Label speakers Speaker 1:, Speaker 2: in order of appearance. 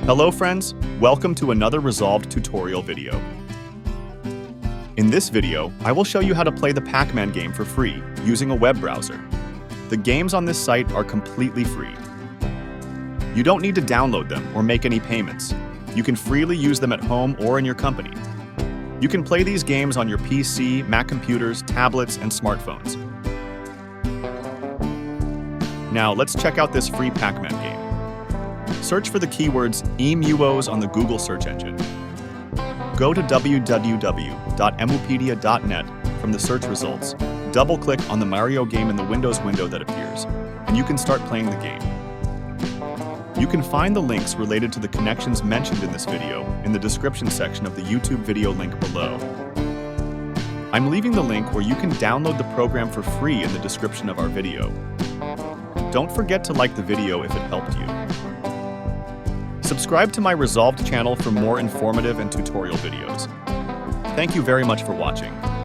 Speaker 1: Hello friends, welcome to another Resolved tutorial video. In this video, I will show you how to play the Pacman game for free using a web browser. The games on this site are completely free. You don't need to download them or make any payments. You can freely use them at home or in your company. You can play these games on your PC, Mac computers, tablets, and smartphones. Now let's check out this free Pacman game. Search for the keywords emuos on the Google search engine. Go to www.emupedia.net from the search results, double-click on the Mario game in the Windows window that appears, and you can start playing the game. You can find the links related to the connections mentioned in this video in the description section of the YouTube video link below. I'm leaving the link where you can download the program for free in the description of our video. Don't forget to like the video if it helped you. Subscribe to my Resolved channel for more informative and tutorial videos. Thank you very much for watching.